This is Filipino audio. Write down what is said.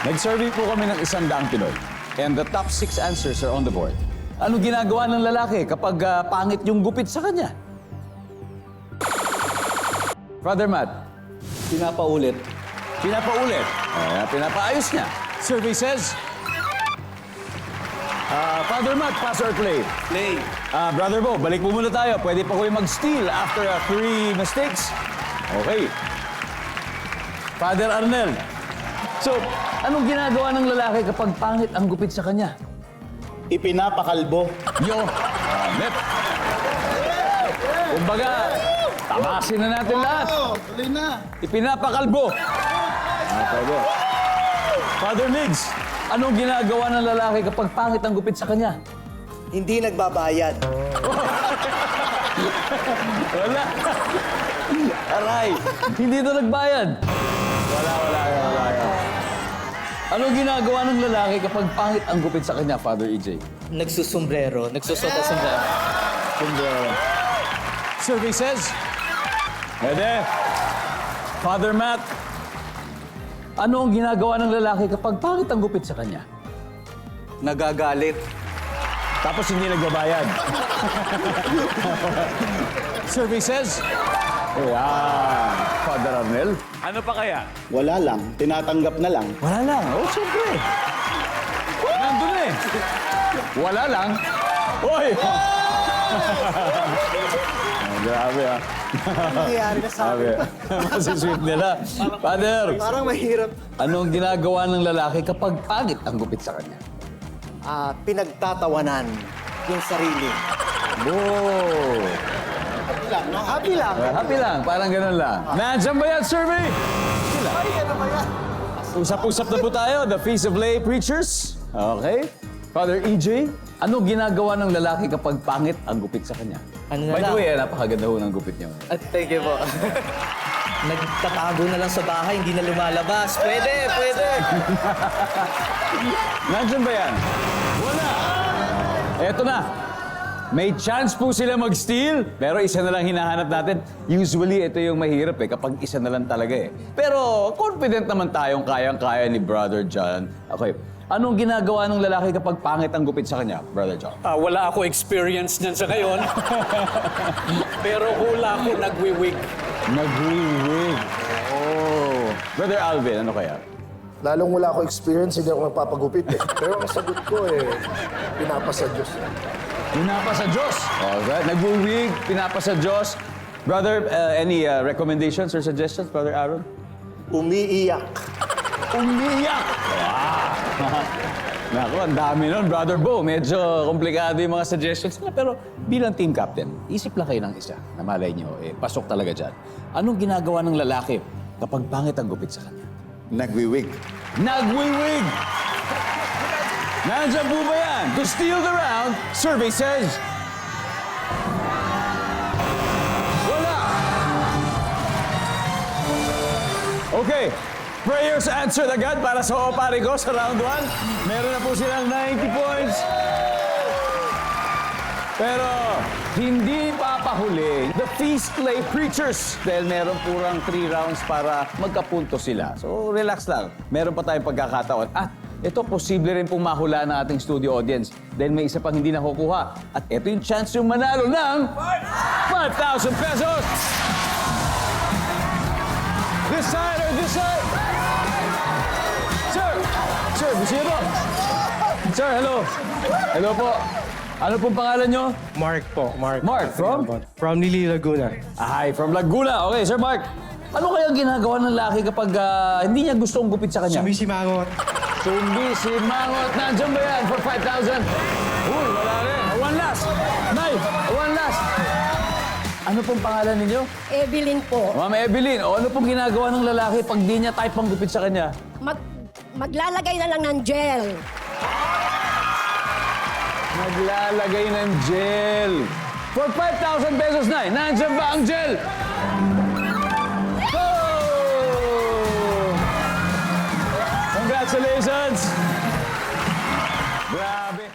Nag-survey po kami ng 100 Pinoy. And the top 6 answers are on the board. Ano ginagawa ng lalaki kapag pangit yung gupit sa kanya? Father Matt, Pinapaulit. pinapaulit. Pinapaayos niya. Survey says... Father Matt, pass or play? Play. Brother Bo, balik po muna tayo. Pwede pa kayo mag-steal after 3 mistakes. Okay. Father Arnel. So, anong ginagawa ng lalaki kapag pangit ang gupit sa kanya? Ipinapakalbo. Yo! Net! Kumbaga, tamasin na natin lahat. Tuloy na. Ipinapakalbo. Kalbo. Father Migs, anong ginagawa ng lalaki kapag pangit ang gupit sa kanya? Hindi nagbabayad. Wala. Aray, hindi ito nagbayad. Wala. Anong ginagawa ng lalaki kapag pangit ang gupit sa kanya, Father EJ? Nagsusombrero. Nagsusot ang sombrero. Survey says... Pwede. Father Matt, ano ang ginagawa ng lalaki kapag pangit ang gupit sa kanya? Nagagalit. Tapos hindi nagbabayad. Survey says... Ayan. Father Arnel, ano pa kaya? Wala lang. Tinatanggap na lang. Wala lang. Oh, siyempre. Nandun eh. Wala lang. Uy! Grabe ah. Nangyayari na sa Grabe. Masisweet nila. Father, Parang mahirap. anong ginagawa ng lalaki kapag pangit ang gupit sa kanya? Pinagtatawanan yung sarili. Oh! Happy lang. Happy lang. Parang ganun lang. Nandiyan ba yan, survey? Ay, ano ba yan? Usap-usap na po tayo. The Feast of Lay Preachers. Okay. Father EJ, ano ginagawa ng lalaki kapag pangit ang gupit sa kanya? Ano na By the lang? way, napakaganda ho ng gupit niyo. At thank you po. Nagtatago na lang sa bahay, hindi na lumalabas. Pwede. Nandiyan ba yan? Wala. Eto na. May chance po sila mag-steal, pero isa na lang hinahanap natin. Usually, ito yung mahirap kapag isa na lang talaga Pero confident naman tayong kayang-kaya ni Brother John. Okay. Anong ginagawa ng lalaki kapag pangit ang gupit sa kanya, Brother John? Wala ako experience niyan sa ngayon. Pero hula ako nagwiwig. Nag-wig. Oh. Brother Alvin, ano kaya? Lalong wala ako experience, hindi ako nagpapagupit Pero ang sagot ko pinapasa Diyos. Pinapa sa Diyos. Alright. Nag-wig, pinapa sa Diyos. Brother, any recommendations or suggestions, Brother Aaron? Umiiyak. Umiyak! Wow! Naku, ang dami nun, Brother Bo. Medyo komplikado yung mga suggestions nila. Pero bilang team captain, isip lang kayo ng isa na malay nyo, pasok talaga dyan. Anong ginagawa ng lalaki kapag pangit ang gupit sa kanya? Nagwiwig. Nagwiwig! Nandiyan po ba yan? To steal the round, survey says... Wala! Okay, prayers answered agad para sa opari ko sa round 1. Meron na po silang 90 points. Pero hindi papahuli the Feast Lay Preachers dahil meron purang 3 rounds para magkapunto sila. So relax lang. Meron pa tayong pagkakataon. At ito, posible rin pong mahulaan ng ating studio audience dahil may isa pang hindi nakukuha. At ito yung chance yung manalo ng 5,000 pesos! This side or this side? Sir, gusto niyo po? Sir, hello. Hello po. Ano pong pangalan nyo? Mark po, Mark. Mark, from? From Lili, Laguna. Hi, from Laguna. Okay, Sir Mark. Ano kaya ginagawa ng lalaki kapag hindi niya gustong gupit sa kanya? Sumisimangot. Sumisimangot. Nandiyan ba yan for 5,000? Uy, wala rin. One last. Nay, one last. Ano pong pangalan ninyo? Evelyn po. Ma'am Evelyn, ano pong ginagawa ng lalaki pag di niya type ang gupit sa kanya? Maglalagay na lang ng gel. Naglalagay ng gel. For 5,000 pesos, Nay, nandiyan ba ang gel? Go! Congratulations! Grabe.